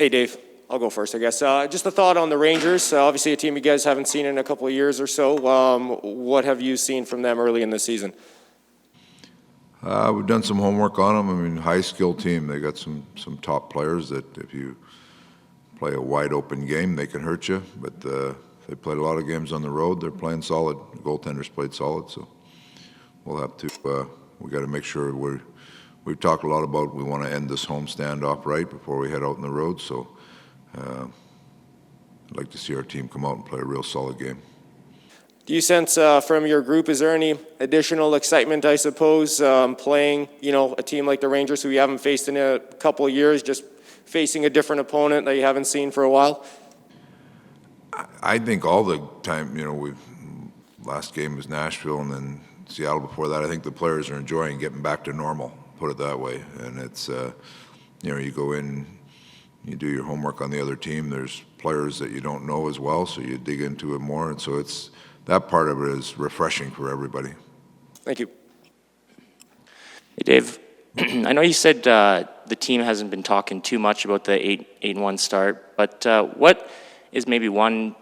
Hey, Dave. I'll go first, I guess. Just a thought on the Rangers. Obviously, a team you guys haven't seen in a couple of years or so. What have you seen from them early in the season? We've done some homework on them. I mean, high-skilled team. They got some top players that if you play a wide-open game, they can hurt you. But they played a lot of games on the road. They're playing solid. The goaltenders played solid, so we'll have to. We got to make sure we've talked a lot about we want to end this home standoff right before we head out on the road. So I'd like to see our team come out and play a real solid game. Do you sense from your group, is there any additional excitement, I suppose, playing, a team like the Rangers who you haven't faced in a couple of years, just facing a different opponent that you haven't seen for a while? I think all the time, last game was Nashville and then Seattle before that. I think the players are enjoying getting back to normal, put it that way. And it's, you go in, you do your homework on the other team. There's players that you don't know as well, so you dig into it more. And so that part of it is refreshing for everybody. Thank you. Hey, Dave. I know you said the team hasn't been talking too much about the 8-1 start, but what is maybe one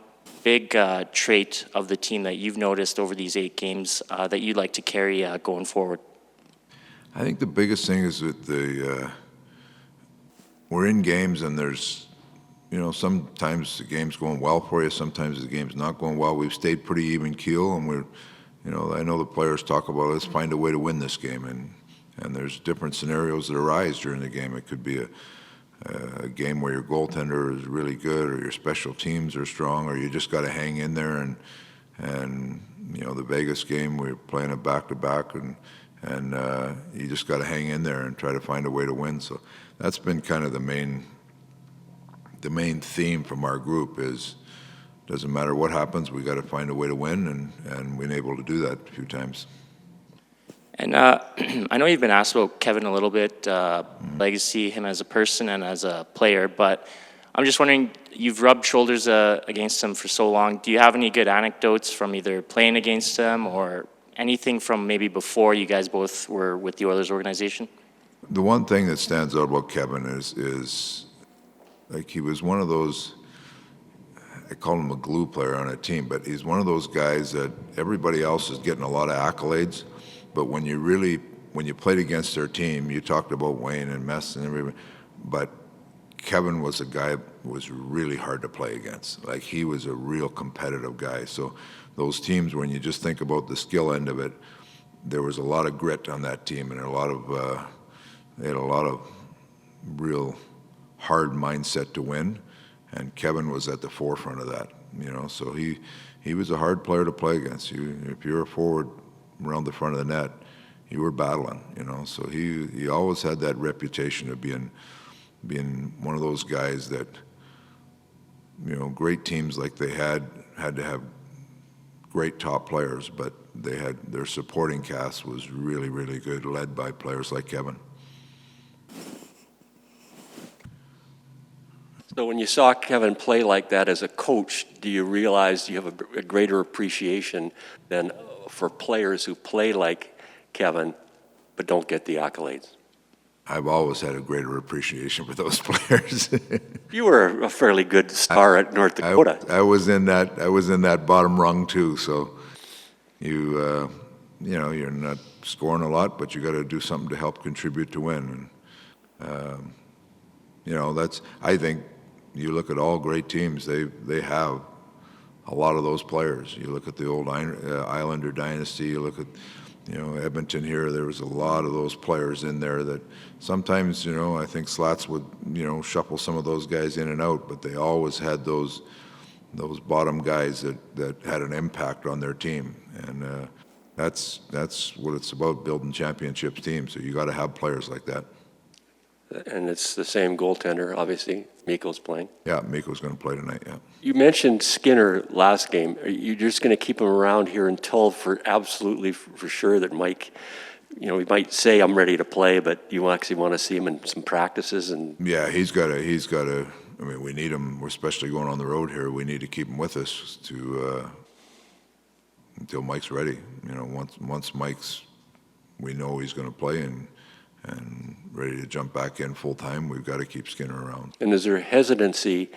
big trait of the team that you've noticed over these 8 games that you'd like to carry going forward? I think the biggest thing is that we're in games and there's, sometimes the game's going well for you, sometimes the game's not going well. We've stayed pretty even keel, and I know the players talk about let's find a way to win this game, and there's different scenarios that arise during the game. It could be a game where your goaltender is really good, or your special teams are strong, or you just got to hang in there. And the Vegas game, we're playing it back-to-back, and you just got to hang in there and try to find a way to win. So that's been kind of the main theme from our group is doesn't matter what happens, we got to find a way to win, and we've been able to do that a few times. And I know you've been asked about Kevin a little bit, legacy, him as a person and as a player, but I'm just wondering, you've rubbed shoulders against him for so long. Do you have any good anecdotes from either playing against him or anything from maybe before you guys both were with the Oilers organization? The one thing that stands out about Kevin is like he was one of those, I call him a glue player on a team, but he's one of those guys that everybody else is getting a lot of accolades. But when you played against their team, you talked about Wayne and Mess and everybody, but Kevin was a guy that was really hard to play against. Like he was a real competitive guy. So those teams, when you just think about the skill end of it, there was a lot of grit on that team, and they had a lot of real hard mindset to win, and Kevin was at the forefront of that. So he was a hard player to play against. If you're a forward around the front of the net, you were battling. So he always had that reputation of being one of those guys that great teams like they had to have great top players, but they had their supporting cast was really, really good, led by players like Kevin. So when you saw Kevin play like that as a coach, do you realize you have a greater appreciation than for players who play like Kevin but don't get the accolades? I've always had a greater appreciation for those players. You were a fairly good star at North Dakota. I was in that bottom rung too. So you're not scoring a lot, but you got to do something to help contribute to win. And I think you look at all great teams, they have a lot of those players. You look at the old Islander dynasty, you look at Edmonton here, there was a lot of those players in there that sometimes, I think Slats would, shuffle some of those guys in and out, but they always had those bottom guys that had an impact on their team. And that's what it's about, building championships teams. So you got to have players like that. And it's the same goaltender, obviously. Mikko's playing. Yeah, Mikko's going to play tonight, yeah. You mentioned Skinner last game. Are you just going to keep him around here until for sure that Mike, he might say, I'm ready to play, but you actually want to see him in some practices? Yeah, he's got to, we need him, especially going on the road here. We need to keep him with us until Mike's ready. Once Mike's, we know he's going to play, and and ready to jump back in full time, we've got to keep Skinner around. And is there hesitancy,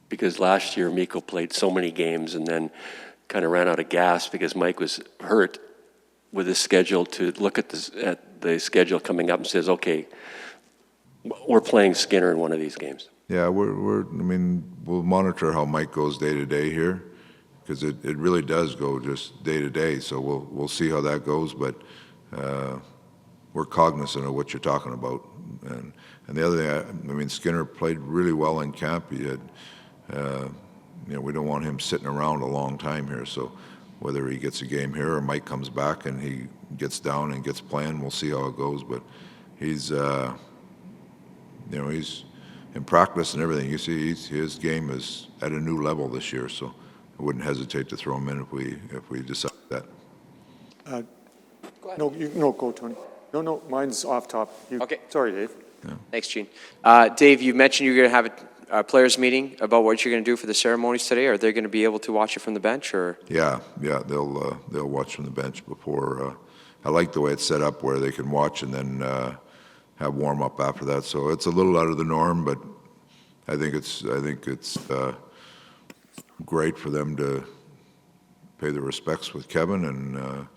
because last year Mikko played so many games and then kind of ran out of gas because Mike was hurt with his schedule, to look at the schedule coming up and says, okay, we're playing Skinner in one of these games? Yeah, we'll monitor how Mike goes day to day here, because it really does go just day to day. So we'll see how that goes, but we're cognizant of what you're talking about. And the other thing, Skinner played really well in camp. He had, we don't want him sitting around a long time here. So whether he gets a game here or Mike comes back and he gets down and gets playing, we'll see how it goes. But he's, he's in practice and everything. You see, his game is at a new level this year. So I wouldn't hesitate to throw him in if we decide that. No, go, Tony. No, mine's off top. Okay. Sorry, Dave. Thanks, Gene. Dave, you mentioned you're going to have a players' meeting about what you're going to do for the ceremonies today. Are they going to be able to watch it from the bench, or? Yeah, they'll watch from the bench before. I like the way it's set up, where they can watch and then have warm up after that. So it's a little out of the norm, but I think it's great for them to pay the respects with Kevin, and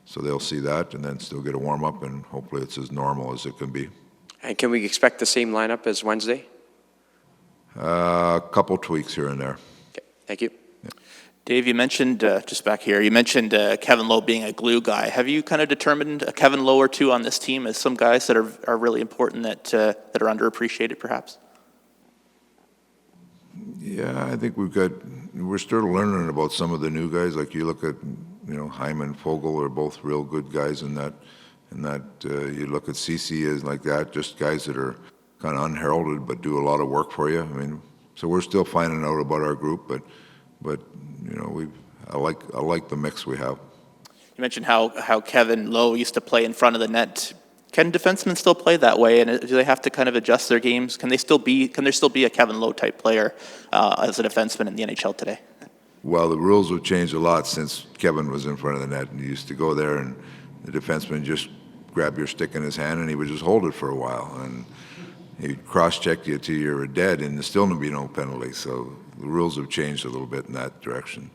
so they'll see that and then still get a warm up, and hopefully it's as normal as it can be. And can we expect the same lineup as Wednesday? A couple tweaks here and there. Okay, thank you. Dave, you mentioned, just back here, you mentioned Kevin Lowe being a glue guy. Have you kind of determined a Kevin Lowe or two on this team as some guys that are really important, that are underappreciated perhaps? Yeah, I think we're still learning about some of the new guys. Like you look at, Hyman, Fogle are both real good guys in that. You look at CC as like that, just guys that are kind of unheralded but do a lot of work for you. So we're still finding out about our group, but I like the mix we have. You mentioned how Kevin Lowe used to play in front of the net. Can defensemen still play that way, and do they have to kind of adjust their games? Can there still be a Kevin Lowe type player as a defenseman in the NHL today? Well, the rules have changed a lot since Kevin was in front of the net, and you used to go there and the defenseman just grab your stick in his hand and he would just hold it for a while, and he'd cross-check you till you were dead, and there'd still be no penalty. So the rules have changed a little bit in that direction.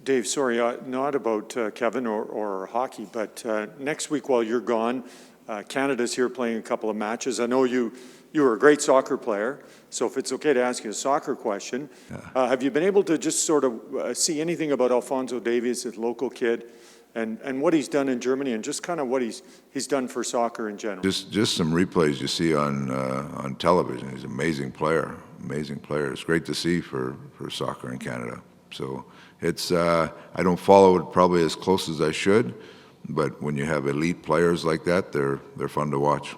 Dave, sorry, not about Kevin or hockey, but next week while you're gone, Canada's here playing a couple of matches. I know you were a great soccer player, so if it's okay to ask you a soccer question, have you been able to just sort of see anything about Alfonso Davies, a local kid, and what he's done in Germany, and just kind of what he's done for soccer in general? Just some replays you see on television. He's an amazing player. It's great to see for soccer in Canada. So it's I don't follow it probably as close as I should, but when you have elite players like that, they're fun to watch.